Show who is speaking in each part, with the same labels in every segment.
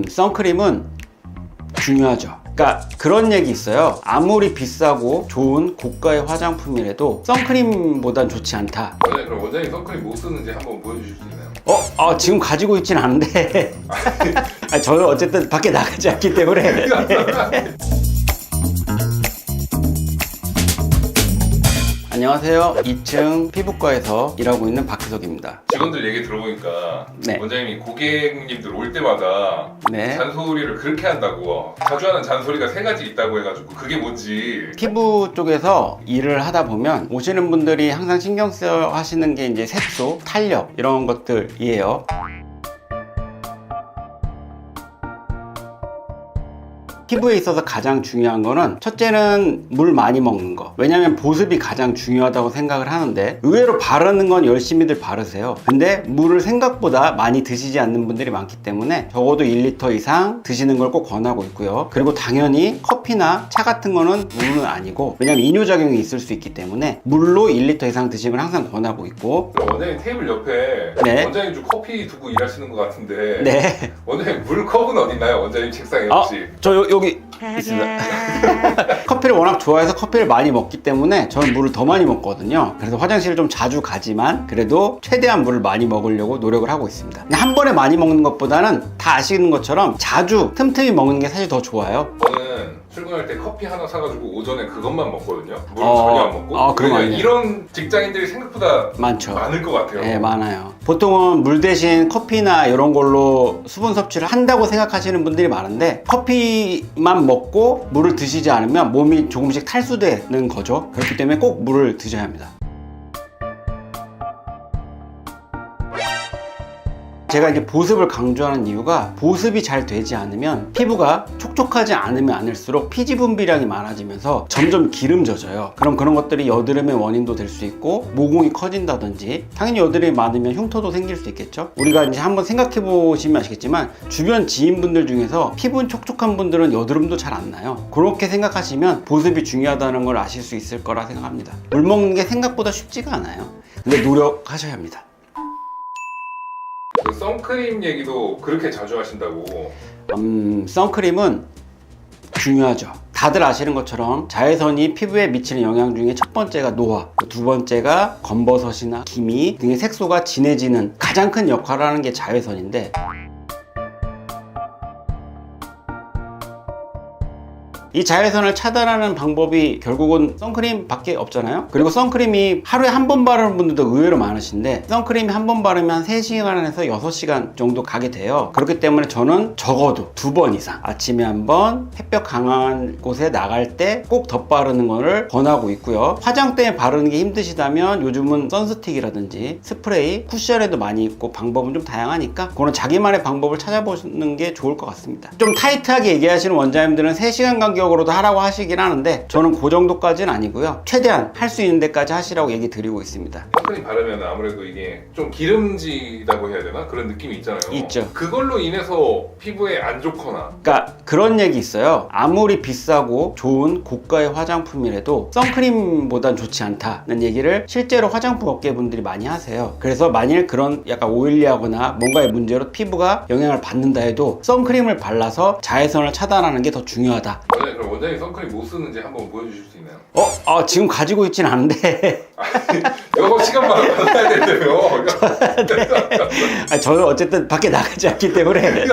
Speaker 1: 선크림은 중요하죠. 그러니까 그런 얘기 있어요. 아무리 비싸고 좋은 고가의 화장품이라도 선크림보단 좋지 않다.
Speaker 2: 원장님, 그럼 원장님 선크림 뭐 쓰는지 한번 보여주실 수 있나요?
Speaker 1: 지금 가지고 있진 않은데 저는 어쨌든 밖에 나가지 않기 때문에 안녕하세요. 2층 피부과에서 일하고 있는 박희석입니다.
Speaker 2: 직원들 얘기 들어보니까
Speaker 1: 네.
Speaker 2: 원장님이 고객님들 올 때마다
Speaker 1: 네.
Speaker 2: 잔소리를 그렇게 한다고. 자주 하는 잔소리가 3가지 있다고 해가지고 그게 뭔지.
Speaker 1: 피부 쪽에서 일을 하다 보면 오시는 분들이 항상 신경 써 하시는 게 이제 색소, 탄력 이런 것들이에요. 피부에 있어서 가장 중요한 거는 첫째는 물 많이 먹는 거. 왜냐면 보습이 가장 중요하다고 생각을 하는데 의외로 바르는 건 열심히들 바르세요. 근데 물을 생각보다 많이 드시지 않는 분들이 많기 때문에 적어도 1리터 이상 드시는 걸 꼭 권하고 있고요. 그리고 당연히 커피나 차 같은 거는 물은 아니고, 왜냐면 이뇨작용이 있을 수 있기 때문에 물로 1리터 이상 드시는 걸 항상 권하고 있고.
Speaker 2: 그럼 원장님 테이블 옆에
Speaker 1: 네.
Speaker 2: 원장님 좀 커피 두고 일하시는 것 같은데
Speaker 1: 네.
Speaker 2: 원장님 물컵은 어디 있나요? 원장님 책상에 혹시?
Speaker 1: 여기 있습니다. 커피를 워낙 좋아해서 커피를 많이 먹기 때문에 저는 물을 더 많이 먹거든요. 그래서 화장실을 좀 자주 가지만 그래도 최대한 물을 많이 먹으려고 노력을 하고 있습니다. 한 번에 많이 먹는 것보다는 다 아시는 것처럼 자주 틈틈이 먹는 게 사실 더 좋아요.
Speaker 2: 저는 출근할 때 커피 하나 사가지고 오전에 그것만 먹거든요. 물은 전혀 안 먹고.
Speaker 1: 그럼 아니에요.
Speaker 2: 이런 직장인들이 생각보다
Speaker 1: 많죠.
Speaker 2: 많을 것 같아요.
Speaker 1: 네, 많아요. 보통은 물 대신 커피나 이런 걸로 수분 섭취를 한다고 생각하시는 분들이 많은데, 커피만 먹고 물을 드시지 않으면 몸이 조금씩 탈수되는 거죠. 그렇기 때문에 꼭 물을 드셔야 합니다. 제가 이제 보습을 강조하는 이유가, 보습이 잘 되지 않으면 피부가 촉촉하지 않으면 않을수록 피지 분비량이 많아지면서 점점 기름져져요. 그럼 그런 것들이 여드름의 원인도 될 수 있고, 모공이 커진다든지, 당연히 여드름이 많으면 흉터도 생길 수 있겠죠. 우리가 이제 한번 생각해 보시면 아시겠지만 주변 지인분들 중에서 피부 촉촉한 분들은 여드름도 잘 안 나요. 그렇게 생각하시면 보습이 중요하다는 걸 아실 수 있을 거라 생각합니다. 물 먹는 게 생각보다 쉽지가 않아요. 근데 노력하셔야 합니다.
Speaker 2: 그 선크림 얘기도 그렇게 자주 하신다고.
Speaker 1: 선크림은 중요하죠. 다들 아시는 것처럼 자외선이 피부에 미치는 영향 중에 첫 번째가 노화, 두 번째가 검버섯이나 기미 등의 색소가 진해지는 가장 큰 역할을 하는 게 자외선인데, 이 자외선을 차단하는 방법이 결국은 선크림 밖에 없잖아요. 그리고 선크림이 하루에 한 번 바르는 분들도 의외로 많으신데, 선크림이 한 번 바르면 한 3시간에서 6시간 정도 가게 돼요. 그렇기 때문에 저는 적어도 2번 이상, 아침에 한 번, 햇볕 강한 곳에 나갈 때 꼭 덧바르는 거를 권하고 있고요. 화장대에 바르는 게 힘드시다면 요즘은 선스틱이라든지 스프레이, 쿠션에도 많이 있고 방법은 좀 다양하니까 그거는 자기만의 방법을 찾아보는 게 좋을 것 같습니다. 좀 타이트하게 얘기하시는 원장님들은 3시간 간격으로도 하라고 하시긴 하는데, 저는 그 정도까지는 아니고요. 최대한 할 수 있는 데까지 하시라고 얘기 드리고 있습니다.
Speaker 2: 선크림 바르면 아무래도 이게 좀 기름지다고 해야 되나? 그런 느낌이 있잖아요.
Speaker 1: 있죠.
Speaker 2: 그걸로 인해서 피부에 안 좋거나.
Speaker 1: 그러니까 그런 얘기 있어요. 아무리 비싸고 좋은 고가의 화장품이라도 선크림보단 좋지 않다는 얘기를 실제로 화장품 업계 분들이 많이 하세요. 그래서 만일 그런 약간 오일리하거나 뭔가의 문제로 피부가 영향을 받는다 해도 선크림을 발라서 자외선을 차단하는 게 더 중요하다.
Speaker 2: 원장님, 그럼 원장님 선크림 뭐 쓰는지 한번 보여주실 수 있나요?
Speaker 1: 지금 가지고 있진 않은데
Speaker 2: 영업 시간만 받아야 된다며.
Speaker 1: 저는 어쨌든 밖에 나가지 않기 때문에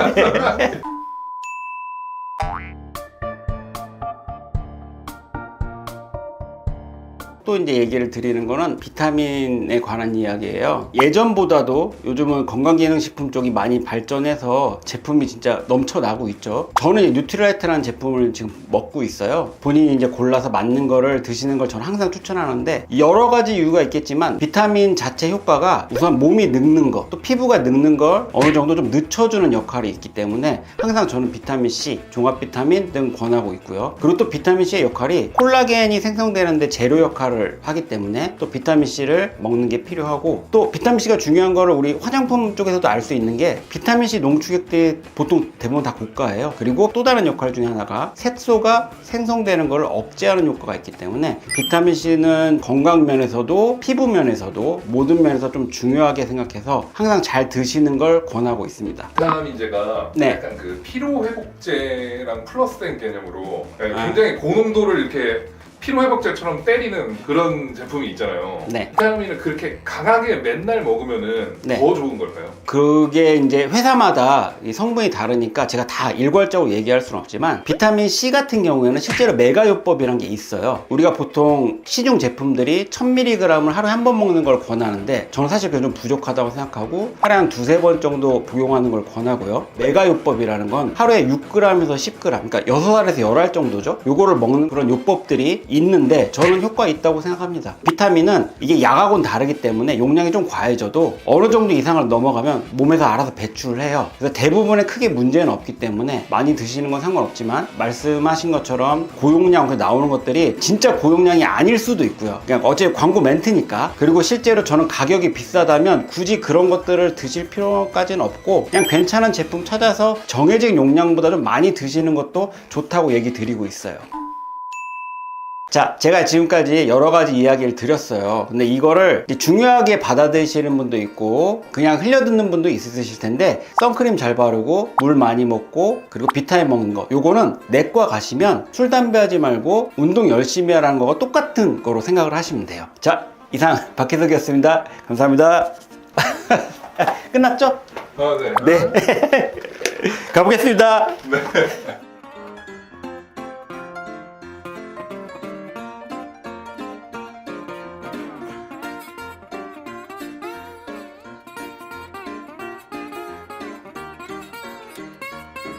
Speaker 1: 또 이제 얘기를 드리는 거는 비타민에 관한 이야기예요. 예전보다도 요즘은 건강기능식품 쪽이 많이 발전해서 제품이 진짜 넘쳐나고 있죠. 저는 뉴트리라이트라는 제품을 지금 먹고 있어요. 본인이 이제 골라서 맞는 거를 드시는 걸 저는 항상 추천하는데, 여러 가지 이유가 있겠지만 비타민 자체 효과가 우선 몸이 늙는 거, 또 피부가 늙는 걸 어느 정도 좀 늦춰주는 역할이 있기 때문에 항상 저는 비타민C, 종합 비타민 등 권하고 있고요. 그리고 또 비타민C의 역할이 콜라겐이 생성되는데 재료 역할을 역할을 하기 때문에 또 비타민C를 먹는 게 필요하고, 또 비타민C가 중요한 거를 우리 화장품 쪽에서도 알 수 있는 게 비타민C 농축액들이 보통 대부분 다 고가예요. 그리고 또 다른 역할 중에 하나가 색소가 생성되는 걸 억제하는 효과가 있기 때문에 비타민C는 건강 면에서도 피부 면에서도 모든 면에서 좀 중요하게 생각해서 항상 잘 드시는 걸 권하고 있습니다.
Speaker 2: 비타민제가
Speaker 1: 네.
Speaker 2: 약간 그 피로 회복제랑 플러스된 개념으로
Speaker 1: 아.
Speaker 2: 굉장히 고농도를 이렇게 피로 회복제처럼 때리는 그런 제품이 있잖아요.
Speaker 1: 네.
Speaker 2: 비타민을 그렇게 강하게 맨날 먹으면은
Speaker 1: 네.
Speaker 2: 더 좋은 걸까요?
Speaker 1: 그게 이제 회사마다 이 성분이 다르니까 제가 다 일괄적으로 얘기할 수는 없지만, 비타민 C 같은 경우에는 실제로 메가요법이라는 게 있어요. 우리가 보통 시중 제품들이 1000mg을 하루에 한 번 먹는 걸 권하는데, 저는 사실 그게 좀 부족하다고 생각하고 하루에 한 두세 번 정도 복용하는 걸 권하고요. 메가요법이라는 건 하루에 6g에서 10g, 그러니까 6알에서 10알 정도죠. 요거를 먹는 그런 요법들이 있는데 저는 효과 있다고 생각합니다. 비타민은 이게 약하고는 다르기 때문에 용량이 좀 과해져도 어느 정도 이상을 넘어가면 몸에서 알아서 배출을 해요. 그래서 대부분의 크게 문제는 없기 때문에 많이 드시는 건 상관없지만, 말씀하신 것처럼 고용량 나오는 것들이 진짜 고용량이 아닐 수도 있고요. 그냥 어제 광고 멘트니까. 그리고 실제로 저는 가격이 비싸다면 굳이 그런 것들을 드실 필요까지는 없고, 그냥 괜찮은 제품 찾아서 정해진 용량보다 좀 많이 드시는 것도 좋다고 얘기 드리고 있어요. 자, 제가 지금까지 여러 가지 이야기를 드렸어요. 근데 이거를 중요하게 받아들이시는 분도 있고 그냥 흘려듣는 분도 있으실 텐데, 선크림 잘 바르고 물 많이 먹고 그리고 비타민 먹는 거, 요거는 내과 가시면 술 담배 하지 말고 운동 열심히 하라는 거가 똑같은 거로 생각을 하시면 돼요. 자, 이상 박희석이었습니다. 감사합니다. 끝났죠?
Speaker 2: 아, 네.
Speaker 1: 네. 가보겠습니다.
Speaker 2: 네.